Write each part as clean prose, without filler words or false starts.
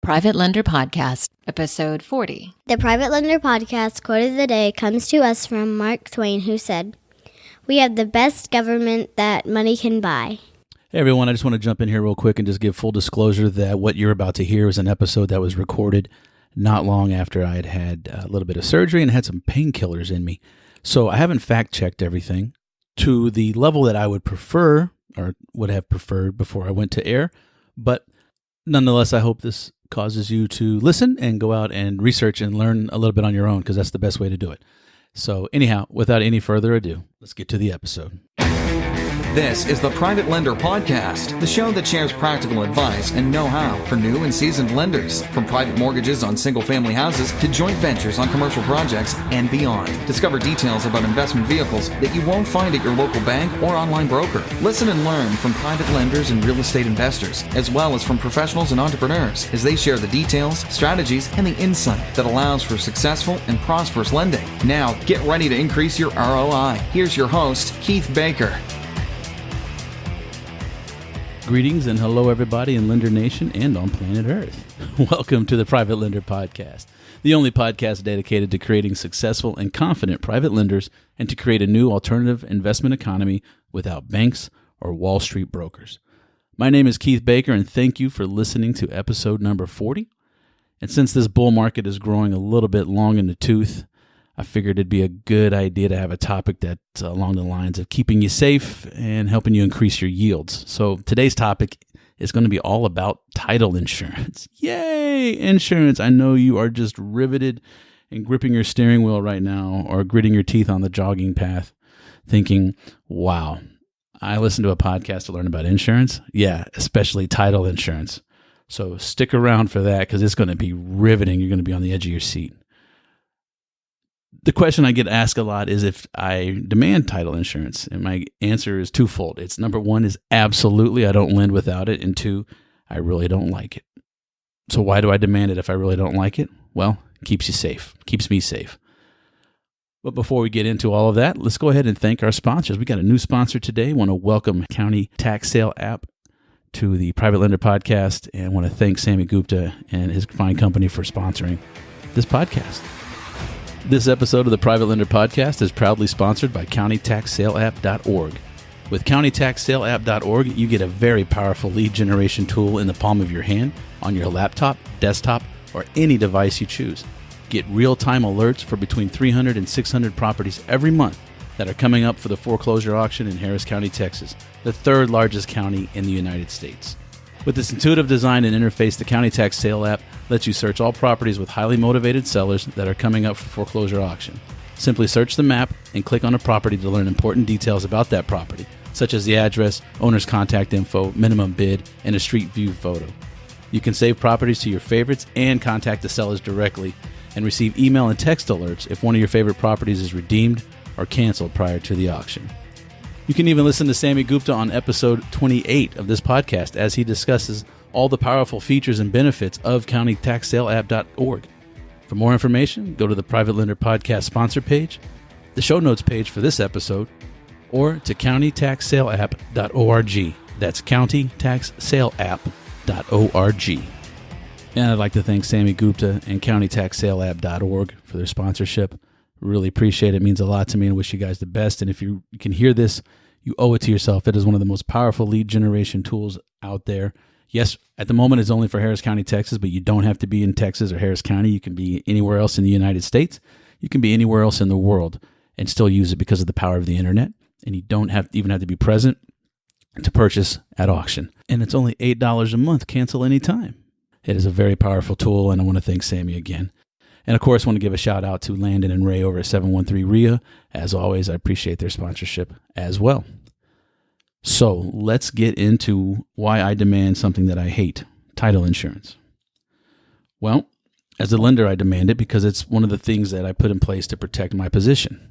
Private Lender Podcast, Episode 40. The Private Lender Podcast quote of the day comes to us from Mark Twain, who said, "We have the best government that money can buy." Hey everyone, I just want to jump in here real quick and just give full disclosure that what you're about to hear is an episode that was recorded not long after I had had a little bit of surgery and had some painkillers in me. So I haven't fact-checked everything to the level that I would prefer or would have preferred before I went to air. But nonetheless, I hope this causes you to listen and go out and research and learn a little bit on your own, because that's the best way to do it. So anyhow, without any further ado, let's get to the episode. This is the Private Lender Podcast, the show that shares practical advice and know-how for new and seasoned lenders, from private mortgages on single-family houses to joint ventures on commercial projects and beyond. Discover details about investment vehicles that you won't find at your local bank or online broker. Listen and learn from private lenders and real estate investors, as well as from professionals and entrepreneurs, as they share the details, strategies, and the insight that allows for successful and prosperous lending. Now, get ready to increase your ROI. Here's your host, Keith Baker. Greetings and hello everybody in Lender Nation and on planet Earth. Welcome to the Private Lender Podcast, the only podcast dedicated to creating successful and confident private lenders and to create a new alternative investment economy without banks or Wall Street brokers. My name is Keith Baker, and thank you for listening to episode number 40. And since this bull market is growing a little bit long in the tooth, I figured it'd be a good idea to have a topic that's along the lines of keeping you safe and helping you increase your yields. So today's topic is going to be all about title insurance. Yay, insurance. I know you are just riveted and gripping your steering wheel right now or gritting your teeth on the jogging path thinking, wow, I listened to a podcast to learn about insurance. Yeah, especially title insurance. So stick around for that because it's going to be riveting. You're going to be on the edge of your seat. The question I get asked a lot is if I demand title insurance, and my answer is twofold. It's number one is absolutely, I don't lend without it, and two, I really don't like it. So why do I demand it if I really don't like it? Well, it keeps you safe, keeps me safe. But before we get into all of that, let's go ahead and thank our sponsors. We got a new sponsor today. I want to welcome County Tax Sale App to the Private Lender Podcast, and I want to thank Sammy Gupta and his fine company for sponsoring this podcast. This episode of the Private Lender Podcast is proudly sponsored by CountyTaxSaleApp.org. With CountyTaxSaleApp.org, you get a very powerful lead generation tool in the palm of your hand, on your laptop, desktop, or any device you choose. Get real-time alerts for between 300 and 600 properties every month that are coming up for the foreclosure auction in Harris County, Texas, the third largest county in the United States. With this intuitive design and interface, the County Tax Sale app lets you search all properties with highly motivated sellers that are coming up for foreclosure auction. Simply search the map and click on a property to learn important details about that property, such as the address, owner's contact info, minimum bid, and a street view photo. You can save properties to your favorites and contact the sellers directly and receive email and text alerts if one of your favorite properties is redeemed or canceled prior to the auction. You can even listen to Sammy Gupta on episode 28 of this podcast as he discusses all the powerful features and benefits of CountyTaxSaleApp.org. For more information, go to the Private Lender Podcast sponsor page, the show notes page for this episode, or to CountyTaxSaleApp.org. That's CountyTaxSaleApp.org. And I'd like to thank Sammy Gupta and CountyTaxSaleApp.org for their sponsorship. Really appreciate it. It means a lot to me and wish you guys the best. And if you can hear this, you owe it to yourself. It is one of the most powerful lead generation tools out there. Yes, at the moment it's only for Harris County, Texas, but you don't have to be in Texas or Harris County. You can be anywhere else in the United States. You can be anywhere else in the world and still use it because of the power of the internet. And you don't even have to be present to purchase at auction. And it's only $8 a month. Cancel anytime. It is a very powerful tool, and I want to thank Sammy again. And of course, I want to give a shout out to Landon and Ray over at 713 RIA. As always, I appreciate their sponsorship as well. So let's get into why I demand something that I hate, title insurance. Well, as a lender, I demand it because it's one of the things that I put in place to protect my position.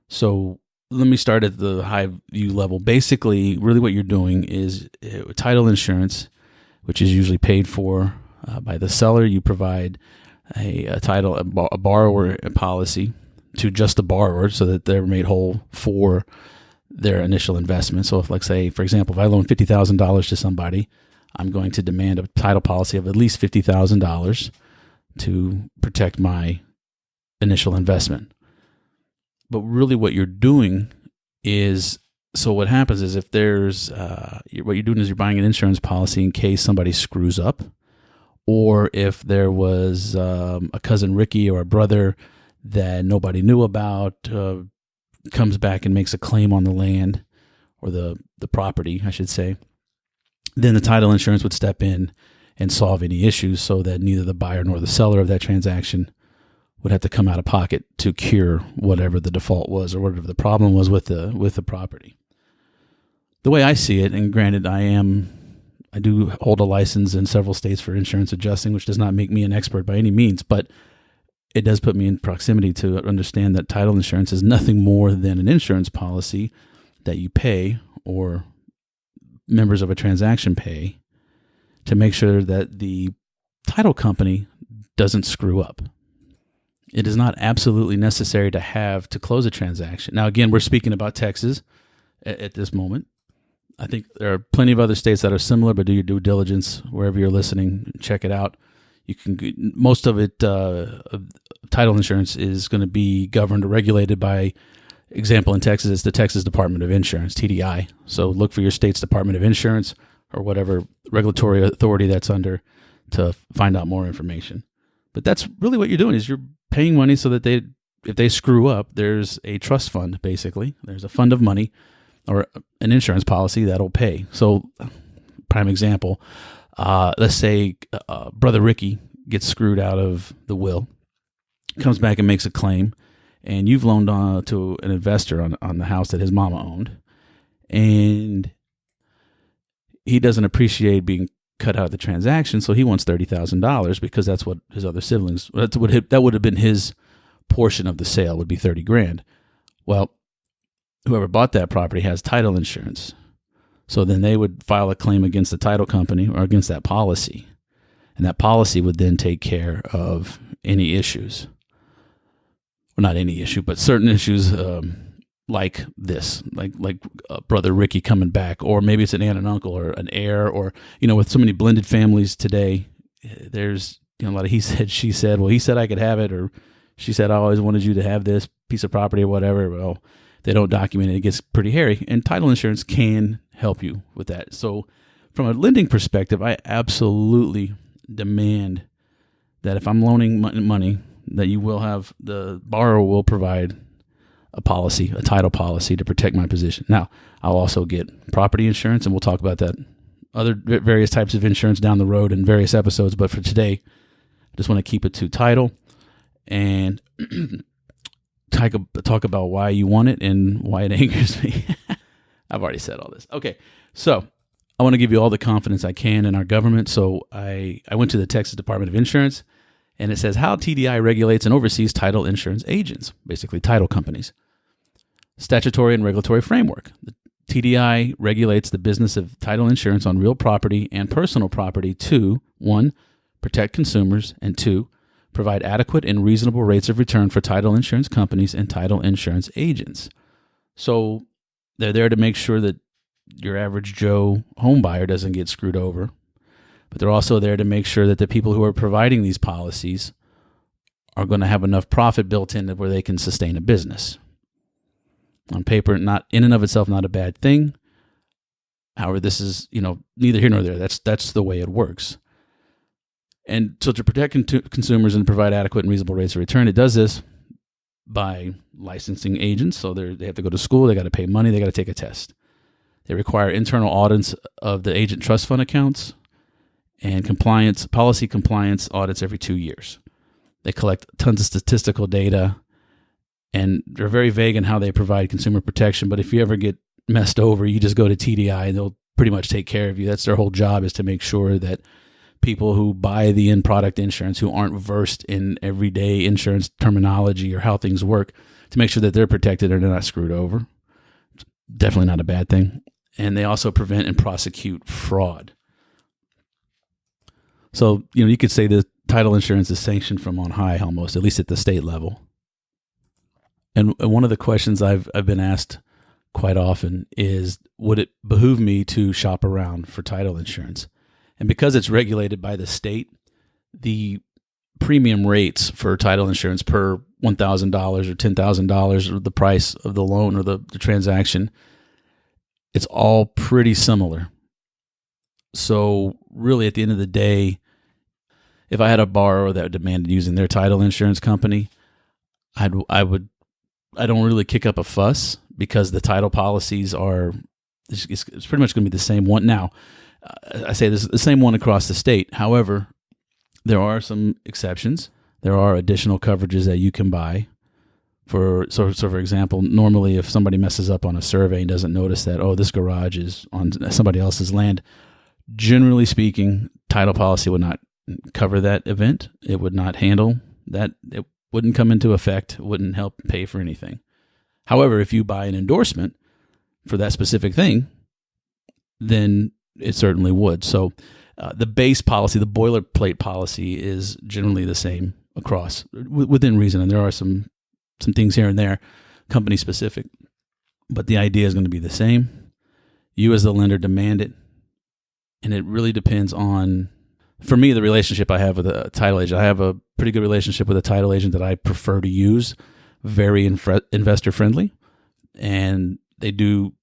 So let me start at the high view level. Basically, really what you're doing is title insurance, which is usually paid for by the seller. You provide a title, a borrower policy to just the borrower so that they're made whole for their initial investment. So if, like, say, for example, if I loan $50,000 to somebody, I'm going to demand a title policy of at least $50,000 to protect my initial investment. But really what you're doing is, so what happens is if there's, what you're doing is you're buying an insurance policy in case somebody screws up, or if there was a cousin Ricky or a brother that nobody knew about, comes back and makes a claim on the land or the property, I should say, then the title insurance would step in and solve any issues so that neither the buyer nor the seller of that transaction would have to come out of pocket to cure whatever the default was or whatever the problem was with the property. The way I see it, and granted I do hold a license in several states for insurance adjusting, which does not make me an expert by any means, but it does put me in proximity to understand that title insurance is nothing more than an insurance policy that you pay, or members of a transaction pay, to make sure that the title company doesn't screw up. It is not absolutely necessary to have to close a transaction. Now, again, we're speaking about Texas at this moment. I think there are plenty of other states that are similar, but do your due diligence wherever you're listening. Check it out. You can, most of it, title insurance is going to be governed or regulated by, example in Texas, it's the Texas Department of Insurance, TDI. So look for your state's Department of Insurance or whatever regulatory authority that's under to find out more information. But that's really what you're doing, is you're paying money so that if they screw up, there's a trust fund, basically. There's a fund of money or an insurance policy that'll pay. So prime example, let's say Brother Ricky gets screwed out of the will, comes back and makes a claim, and you've loaned to an investor on the house that his mama owned, and he doesn't appreciate being cut out of the transaction, so he wants $30,000 because that's what his other siblings, that would have been his portion of the sale, would be $30,000. Well, whoever bought that property has title insurance, so then they would file a claim against the title company or against that policy, and that policy would then take care of any issues. Well, not any issue, but certain issues like this, like Brother Ricky coming back, or maybe it's an aunt and uncle or an heir, or, with so many blended families today, there's a lot of he said, she said. Well, he said I could have it, or she said I always wanted you to have this piece of property or whatever. Well, they don't document it. It gets pretty hairy, and title insurance can help you with that. So from a lending perspective, I absolutely demand that if I'm loaning money, that you will have, the borrower will provide a policy, a title policy to protect my position. Now, I'll also get property insurance, and we'll talk about that, other various types of insurance down the road in various episodes. But for today, I just want to keep it to title and talk about why you want it and why it angers me. I've already said all this. Okay, so I want to give you all the confidence I can in our government. So I went to the Texas Department of Insurance, and it says how TDI regulates and oversees title insurance agents, basically title companies. Statutory and regulatory framework. The TDI regulates the business of title insurance on real property and personal property to, 1, protect consumers, and 2, provide adequate and reasonable rates of return for title insurance companies and title insurance agents. So they're there to make sure that your average Joe home buyer doesn't get screwed over. But they're also there to make sure that the people who are providing these policies are going to have enough profit built in where they can sustain a business. On paper, not in and of itself, not a bad thing. However, this is, neither here nor there. That's the way it works. And so to protect consumers and provide adequate and reasonable rates of return, it does this by licensing agents. So they have to go to school, they got to pay money, they got to take a test. They require internal audits of the agent trust fund accounts and policy compliance audits every 2 years. They collect tons of statistical data, and they're very vague in how they provide consumer protection. But if you ever get messed over, you just go to TDI and they'll pretty much take care of you. That's their whole job, is to make sure that people who buy the end product insurance, who aren't versed in everyday insurance terminology or how things work, to make sure that they're protected and they're not screwed over. It's definitely not a bad thing. And they also prevent and prosecute fraud. So, you could say the title insurance is sanctioned from on high almost, at least at the state level. And one of the questions I've been asked quite often is, would it behoove me to shop around for title insurance? And because it's regulated by the state, the premium rates for title insurance per $1,000 or $10,000 or the price of the loan or the transaction, it's all pretty similar. So really at the end of the day, if I had a borrower that demanded using their title insurance company, I don't really kick up a fuss because the title policies it's pretty much going to be the same one. Now, I say this is the same one across the state. However, there are some exceptions. There are additional coverages that you can buy. For example, normally if somebody messes up on a survey and doesn't notice that, this garage is on somebody else's land, generally speaking, title policy would not cover that event. It would not handle that. It wouldn't come into effect. It wouldn't help pay for anything. However, if you buy an endorsement for that specific thing, then it certainly would. So the base policy, the boilerplate policy, is generally the same across within reason. And there are some things here and there, company specific, but the idea is going to be the same. You as the lender demand it. And it really depends on, for me, the relationship I have with a title agent. I have a pretty good relationship with a title agent that I prefer to use, very investor friendly, and they do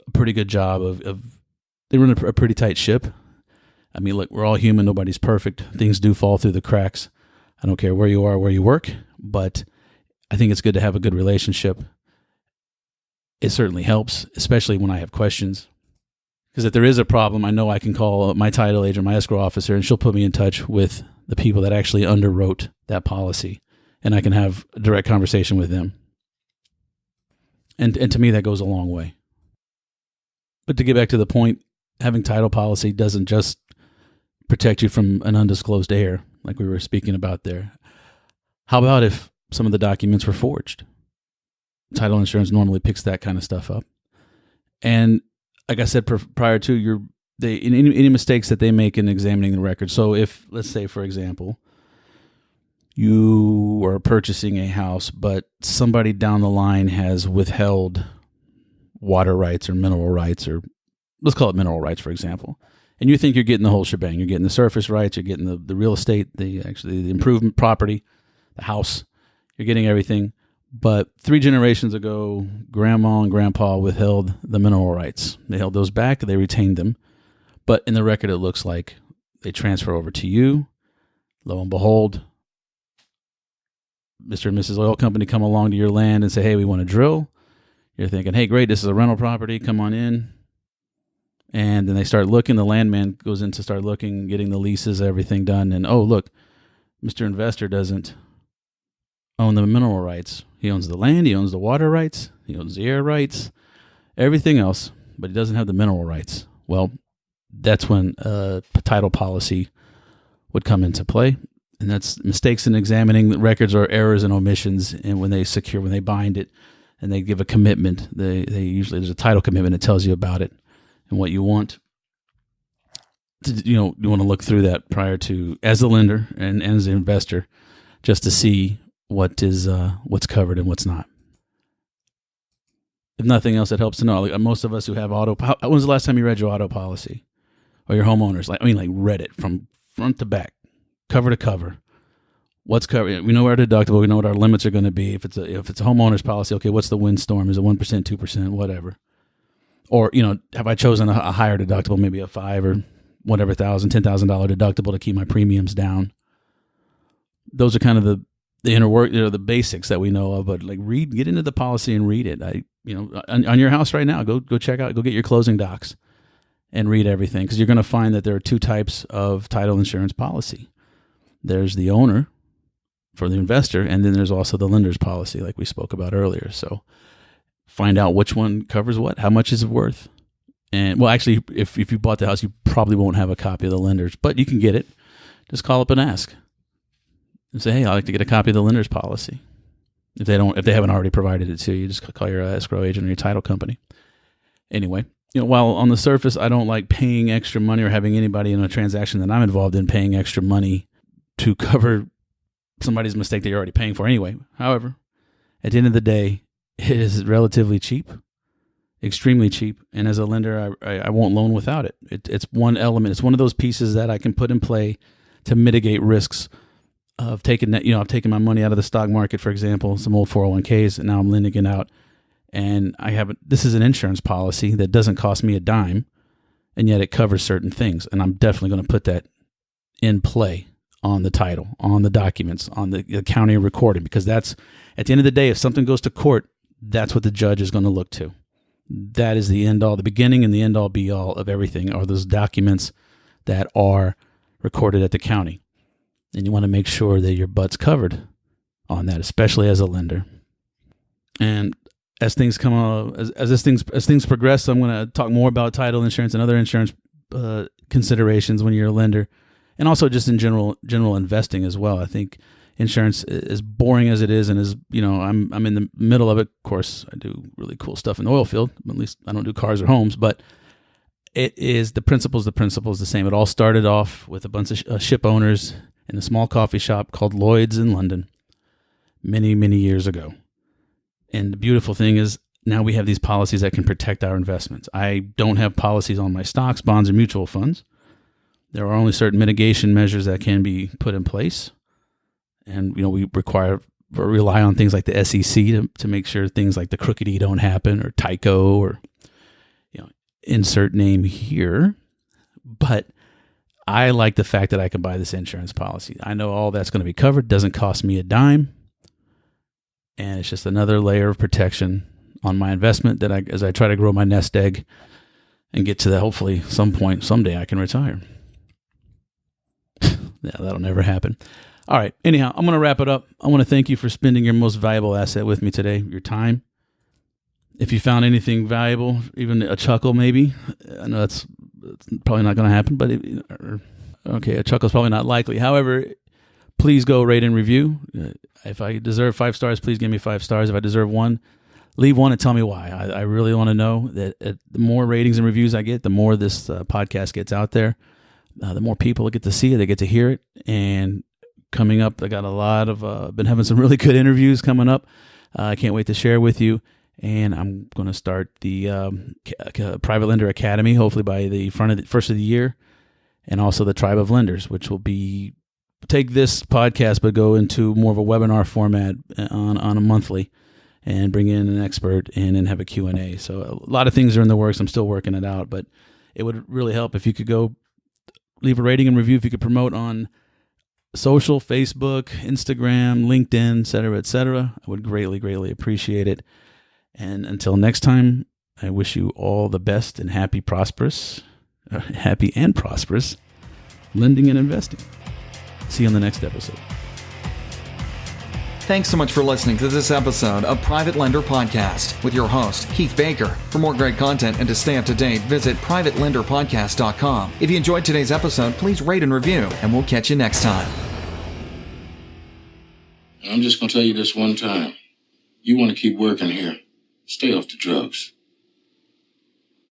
a pretty good job of they run a pretty tight ship. I mean, look, we're all human. Nobody's perfect. Things do fall through the cracks. I don't care where you are, where you work, but I think it's good to have a good relationship. It certainly helps, especially when I have questions. Because if there is a problem, I know I can call my title agent, my escrow officer, and she'll put me in touch with the people that actually underwrote that policy, and I can have a direct conversation with them. And to me, that goes a long way. But to get back to the point, having title policy doesn't just protect you from an undisclosed heir, like we were speaking about there. How about if some of the documents were forged? Title insurance normally picks that kind of stuff up. And like I said prior to, any mistakes that they make in examining the record. So if, let's say, for example, you are purchasing a house, but somebody down the line has withheld water rights or mineral rights, or let's call it mineral rights, for example, and you think you're getting the whole shebang. You're getting the surface rights, you're getting the real estate, the improvement property, the house, you're getting everything. But 3 generations ago, grandma and grandpa withheld the mineral rights. They held those back, they retained them. But in the record, it looks like they transfer over to you. Lo and behold, Mr. and Mrs. Oil Company come along to your land and say, hey, we want to drill. You're thinking, hey, great, this is a rental property, come on in. And then they start looking, the landman goes in to start looking, getting the leases, everything done. And, oh, look, Mr. Investor doesn't own the mineral rights. He owns the land, he owns the water rights, he owns the air rights, everything else, but he doesn't have the mineral rights. Well, that's when a title policy would come into play. And that's mistakes in examining the records or errors and omissions. And when they bind it and they give a commitment, they usually, there's a title commitment that tells you about it and what you want. You want to look through that prior to, as a lender and as an investor, just to see what's covered and what's not. If nothing else, it helps to know. Like most of us who have auto, when was the last time you read your auto policy or your homeowners? Read it from front to back, cover to cover. What's covered? We know our deductible. We know what our limits are going to be. If it's a homeowner's policy, okay, what's the windstorm? Is it 1%, 2%, whatever? Or have I chosen a higher deductible, maybe a $5,000 or whatever $10,000 deductible to keep my premiums down? Those are kind of the inner work, the basics that we know of. But get into the policy and read it. On your house right now, go check out, go get your closing docs and read everything, because you're going to find that there are 2 types of title insurance policy. There's the owner for the investor, and then there's also the lender's policy, like we spoke about earlier. So find out which one covers what, how much is it worth. And well, actually, if you bought the house, you probably won't have a copy of the lender's, but you can get it. Just call up and ask and say, hey, I'd like to get a copy of the lender's policy. If they haven't already provided it to you, just call your escrow agent or your title company. Anyway, while on the surface, I don't like paying extra money or having anybody in a transaction that I'm involved in paying extra money to cover somebody's mistake that you're already paying for anyway. However, at the end of the day, it is relatively cheap. extremely cheap. And as a lender, I won't loan without it. It's one element. It's one of those pieces that I can put in play to mitigate risks of taking that. I've taken my money out of the stock market, for example, some old 401ks, and now I'm lending it out. And this is an insurance policy that doesn't cost me a dime, and yet it covers certain things. And I'm definitely going to put that in play on the title, on the documents, on the accounting and recording, because that's, at the end of the day, if something goes to court, that's what the judge is going to look to. That is the end all, the beginning and the end all be all of everything are those documents that are recorded at the county. And you want to make sure that your butt's covered on that, especially as a lender. And as things come as things progress, I'm going to talk more about title insurance and other insurance considerations when you're a lender, and also just in general investing as well. I think insurance, as boring as it is, and as I'm in the middle of it. Of course, I do really cool stuff in the oil field. At least I don't do cars or homes, but it is the principles the same. It all started off with a bunch of ship owners in a small coffee shop called Lloyd's in London many, many years ago. And the beautiful thing is now we have these policies that can protect our investments. I don't have policies on my stocks, bonds, or mutual funds. There are only certain mitigation measures that can be put in place. And, we rely on things like the SEC to make sure things like the Crooked E don't happen, or Tyco, or, insert name here. But I like the fact that I can buy this insurance policy. I know all that's going to be covered. Doesn't cost me a dime. And it's just another layer of protection on my investment that as I try to grow my nest egg and get to that, hopefully someday I can retire. Yeah, that'll never happen. All right. Anyhow, I'm going to wrap it up. I want to thank you for spending your most valuable asset with me today, your time. If you found anything valuable, even a chuckle maybe, I know that's probably not going to happen, but a chuckle's probably not likely. However, please go rate and review. If I deserve 5 stars, please give me 5 stars. If I deserve 1, leave 1 and tell me why. I really want to know that the more ratings and reviews I get, the more this podcast gets out there. The more people get to see it, they get to hear it. And coming up, I got a lot of, been having some really good interviews coming up. I can't wait to share with you. And I'm going to start the Private Lender Academy, hopefully by the first of the year. And also the Tribe of Lenders, which will be take this podcast but go into more of a webinar format on a monthly, and bring in an expert and then have a Q&A. So a lot of things are in the works. I'm still working it out, but it would really help if you could go leave a rating and review, if you could promote on social, Facebook, Instagram, LinkedIn, et cetera. I would greatly, greatly appreciate it. And until next time, I wish you all the best and happy and prosperous lending and investing. See you on the next episode. Thanks so much for listening to this episode of Private Lender Podcast with your host, Keith Baker. For more great content and to stay up to date, visit privatelenderpodcast.com. If you enjoyed today's episode, please rate and review, and we'll catch you next time. I'm just going to tell you this one time. You want to keep working here. Stay off the drugs.